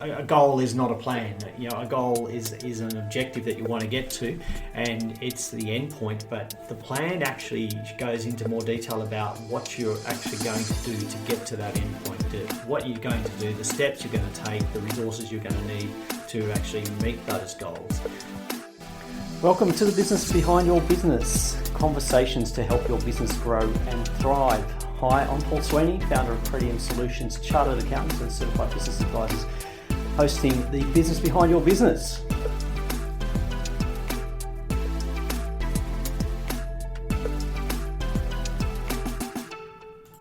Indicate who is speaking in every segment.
Speaker 1: A goal is not a plan. A goal is an objective that you want to get to, and it's the end point. But the plan actually goes into more detail about what you're actually going to do to get to that end point. What you're going to do, the steps you're going to take, the resources you're going to need to actually meet those goals.
Speaker 2: Welcome to the business behind your business. Conversations to help your business grow and thrive. Hi, I'm Paul Sweeney, founder of Pretium Solutions, chartered accountants and certified business advisors, hosting the business behind your business.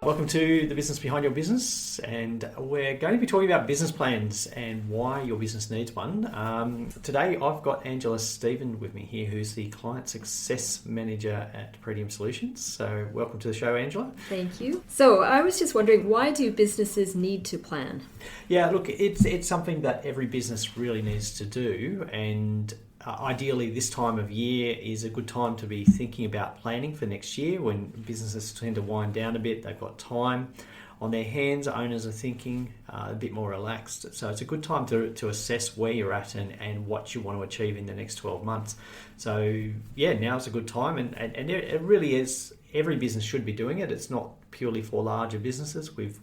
Speaker 1: Welcome to the business behind your business, and we're going to be talking about business plans and why your business needs one. Today I've got Angela Stephen with me here, who's the Client Success Manager at Pretium Solutions. So welcome to the show, Angela.
Speaker 3: Thank you. So I was just wondering, why do businesses need to plan?
Speaker 1: Yeah, look, it's something that every business really needs to do, and ideally this time of year is a good time to be thinking about planning for next year when businesses tend to wind down a bit. They've got time on their hands, owners are thinking a bit more relaxed. So it's a good time to assess where you're at and what you want to achieve in the next 12 months. So yeah, now's a good time, and it really is. Every business should be doing it. It's not purely for larger businesses with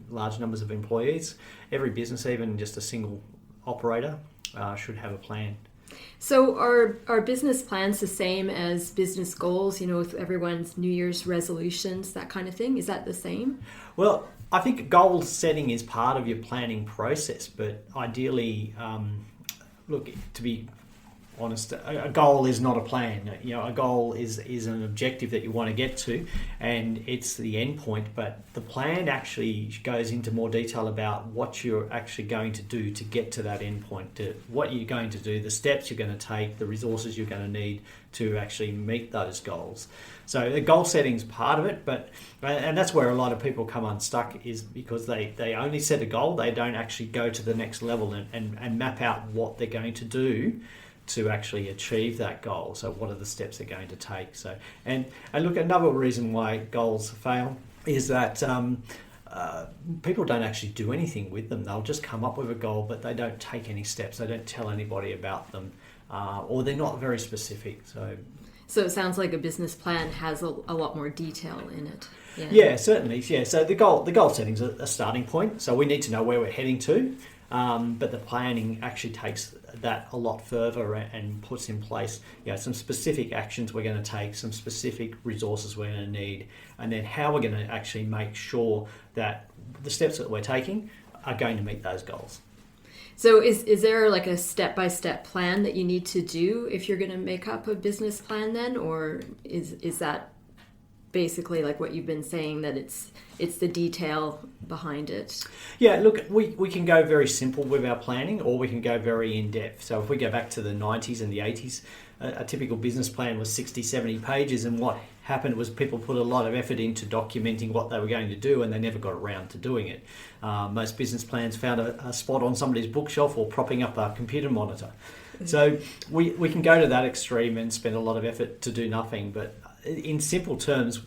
Speaker 1: large numbers of employees. Every business, even just a single operator, should have a plan.
Speaker 3: So are business plans the same as business goals, with everyone's New Year's resolutions, that kind of thing? Is that the same?
Speaker 1: Well, I think goal setting is part of your planning process, but ideally, look, to be honest, a goal is not a plan. A goal is an objective that you want to get to, and it's the end point. But the plan actually goes into more detail about what you're actually going to do to get to that end point. What you're going to do, the steps you're going to take, the resources you're going to need to actually meet those goals. So the goal setting is part of it, and that's where a lot of people come unstuck, is because they only set a goal. They don't actually go to the next level and map out what they're going to do to actually achieve that goal. So what are the steps they're going to take? So and look, another reason why goals fail is that people don't actually do anything with them. They'll just come up with a goal, but they don't take any steps. They don't tell anybody about them, or they're not very specific. So
Speaker 3: it sounds like a business plan has a lot more detail in it.
Speaker 1: Yeah, certainly. Yeah. So the goal setting is a starting point. So we need to know where we're heading to. But the planning actually takes that a lot further and puts in place some specific actions we're going to take, some specific resources we're going to need, and then how we're going to actually make sure that the steps that we're taking are going to meet those goals.
Speaker 3: So is there like a step-by-step plan that you need to do if you're going to make up a business plan then, or is that basically like what you've been saying, that it's the detail behind it?
Speaker 1: Yeah, look, we can go very simple with our planning, or we can go very in-depth. So if we go back to the 90s and the 80s, a typical business plan was 60, 70 pages, and what happened was people put a lot of effort into documenting what they were going to do, and they never got around to doing it. Most business plans found a spot on somebody's bookshelf or propping up a computer monitor. So we can go to that extreme and spend a lot of effort to do nothing, but in simple terms,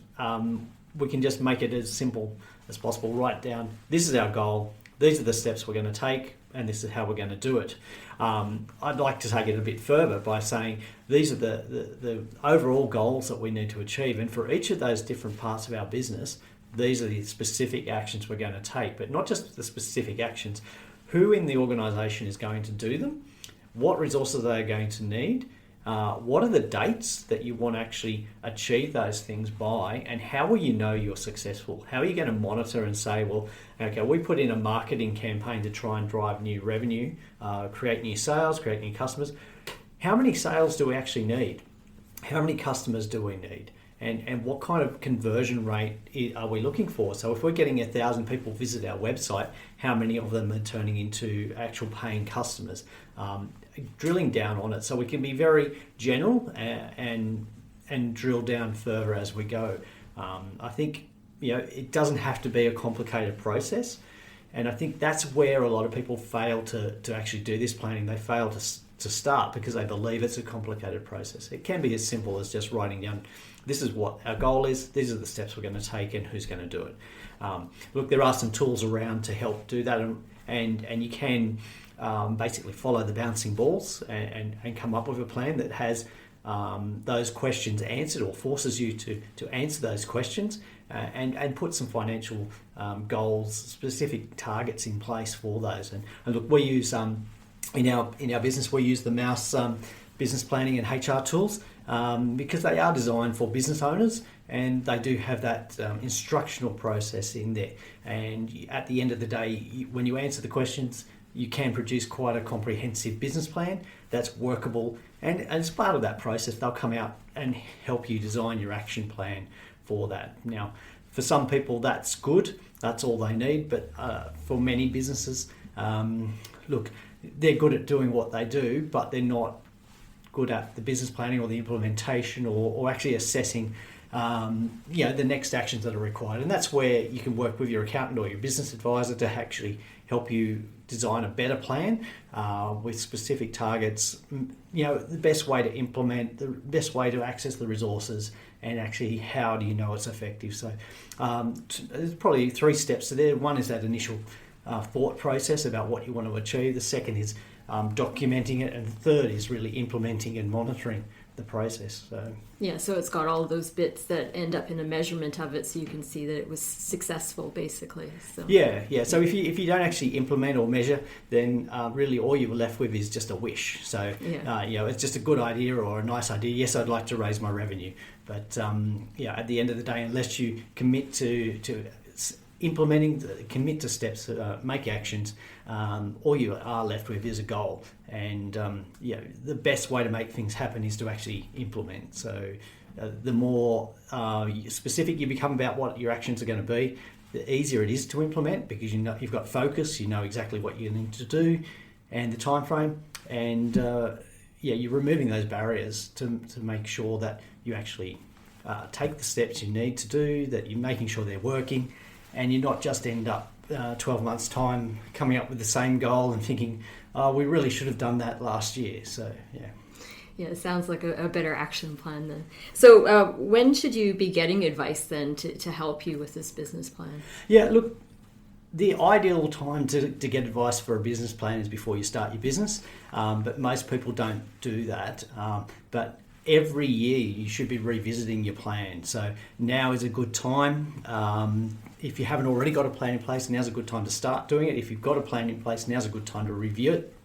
Speaker 1: we can just make it as simple as possible. Write down, this is our goal, these are the steps we're going to take, and this is how we're going to do it. I'd like to take it a bit further by saying these are the overall goals that we need to achieve, and for each of those different parts of our business, these are the specific actions we're going to take. But not just the specific actions, who in the organisation is going to do them, what resources they are going to need, what are the dates that you want to actually achieve those things by, and how will you know you're successful? How are you going to monitor and say, well, okay, we put in a marketing campaign to try and drive new revenue, create new sales, create new customers. How many sales do we actually need? How many customers do we need? And what kind of conversion rate are we looking for? So if we're getting 1,000 people visit our website, how many of them are turning into actual paying customers? Drilling down on it so we can be very general and drill down further as we go. I think it doesn't have to be a complicated process, and I think that's where a lot of people fail to actually do this planning. They fail to start because they believe it's a complicated process. It can be as simple as just writing down, this is what our goal is, these are the steps we're going to take, and who's going to do it. Look, there are some tools around to help do that, and you can basically follow the bouncing balls and come up with a plan that has those questions answered, or forces you to answer those questions, and put some financial goals, specific targets in place for those. And look, we use in our business, we use the Mouse business planning and HR tools because they are designed for business owners, and they do have that instructional process in there. And at the end of the day, when you answer the questions, you can produce quite a comprehensive business plan that's workable. And as part of that process, they'll come out and help you design your action plan for that. Now, for some people, that's good. That's all they need. But for many businesses, look, they're good at doing what they do, but they're not good at the business planning or the implementation or actually assessing the next actions that are required. And that's where you can work with your accountant or your business advisor to actually help you design a better plan with specific targets, the best way to implement, the best way to access the resources, and actually how do you know it's effective. So there's probably 3 steps to there. One is that initial thought process about what you want to achieve. The second is documenting it, and the third is really implementing and monitoring the process.
Speaker 3: So it's got all those bits that end up in a measurement of it, so you can see that it was successful, basically. So
Speaker 1: So if you don't actually implement or measure, then really all you're left with is just a wish. So it's just a good idea or a nice idea. Yes, I'd like to raise my revenue, but at the end of the day, unless you commit to implementing, commit to steps, make actions, all you are left with is a goal. And the best way to make things happen is to actually implement. So the more specific you become about what your actions are going to be, the easier it is to implement, because you've got focus, you know exactly what you need to do and the time frame, and you're removing those barriers to make sure that you actually take the steps you need to do, that you're making sure they're working, and you not just end up 12 months' time coming up with the same goal and thinking, we really should have done that last year. So,
Speaker 3: Yeah, it sounds like a better action plan then. So when should you be getting advice then to help you with this business plan?
Speaker 1: Yeah, look, the ideal time to get advice for a business plan is before you start your business, but most people don't do that. But every year you should be revisiting your plan. So now is a good time. If you haven't already got a plan in place, now's a good time to start doing it. If you've got a plan in place, now's a good time to review it,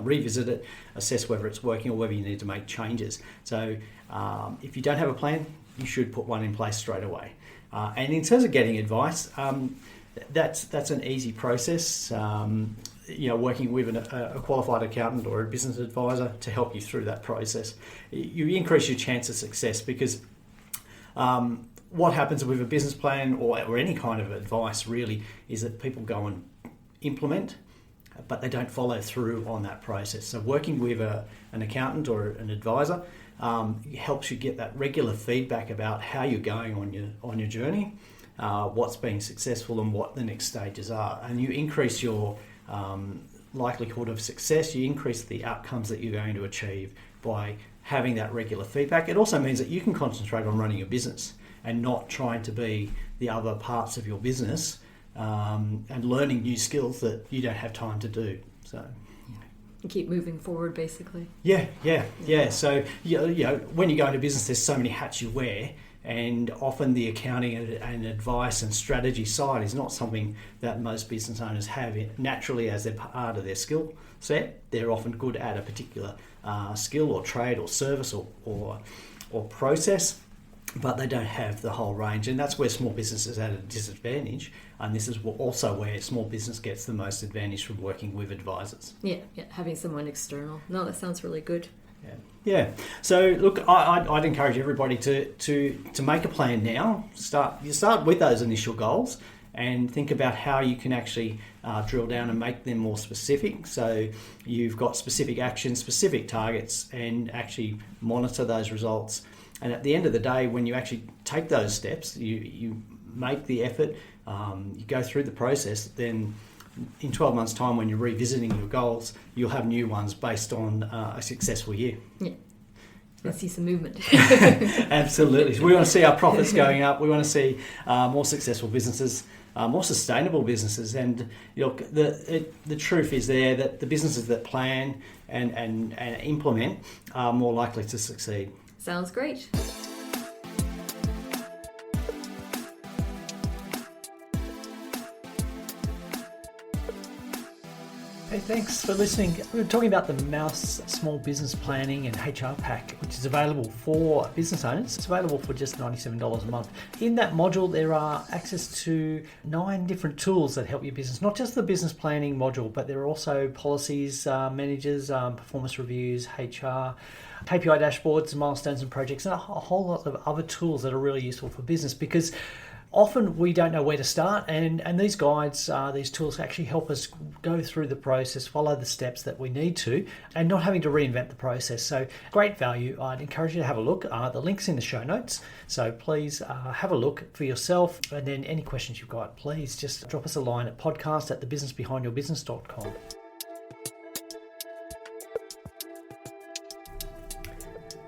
Speaker 1: revisit it, assess whether it's working or whether you need to make changes. So if you don't have a plan, you should put one in place straight away. And in terms of getting advice, that's an easy process. Working with a qualified accountant or a business advisor to help you through that process, you increase your chance of success, because what happens with a business plan or any kind of advice really is that people go and implement, but they don't follow through on that process. So working with an accountant or an advisor helps you get that regular feedback about how you're going on your journey, what's being successful and what the next stages are, and you increase your likelihood of success. You increase the outcomes that you're going to achieve by having that regular feedback. It also means that you can concentrate on running your business and not trying to be the other parts of your business and learning new skills that you don't have time to do. So
Speaker 3: you keep moving forward, basically.
Speaker 1: Yeah. So when you go into business, there's so many hats you wear. And often the accounting and advice and strategy side is not something that most business owners have naturally as they're part of their skill set. They're often good at a particular skill or trade or service or process, but they don't have the whole range. And that's where small business is at a disadvantage. And this is also where small business gets the most advantage from working with advisors.
Speaker 3: Yeah, having someone external. No, that sounds really good.
Speaker 1: Yeah. So look, I'd encourage everybody to make a plan now. You start with those initial goals and think about how you can actually drill down and make them more specific. So you've got specific actions, specific targets, and actually monitor those results. And at the end of the day, when you actually take those steps, you make the effort, you go through the process, then in 12 months' time, when you're revisiting your goals, you'll have new ones based on a successful year.
Speaker 3: Yeah. Let's see some movement.
Speaker 1: Absolutely. We want to see our profits going up. We want to see more successful businesses. more sustainable businesses. And the truth is there that the businesses that plan and implement are more likely to succeed.
Speaker 3: Sounds great.
Speaker 2: Hey, thanks for listening. We were talking about the Mouse Small Business Planning and HR Pack, which is available for business owners. It's available for just $97 a month. In that module, there are access to 9 different tools that help your business. Not just the business planning module, but there are also policies, managers, performance reviews, HR, KPI dashboards, milestones and projects, and a whole lot of other tools that are really useful for business, because often we don't know where to start, and these guides, these tools actually help us go through the process, follow the steps that we need to, and not having to reinvent the process. So great value. I'd encourage you to have a look. The link's in the show notes, so please have a look for yourself, and then any questions you've got, please just drop us a line at podcast@thebusinessbehindyourbusiness.com.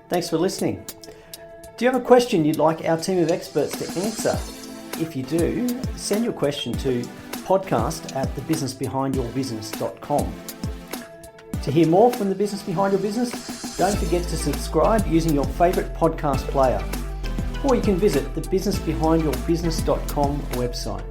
Speaker 2: Thanks for listening. Do you have a question you'd like our team of experts to answer? If you do, send your question to podcast@thebusinessbehindyourbusiness.com. To hear more from The Business Behind Your Business, don't forget to subscribe using your favourite podcast player. Or you can visit the businessbehindyourbusiness.com website.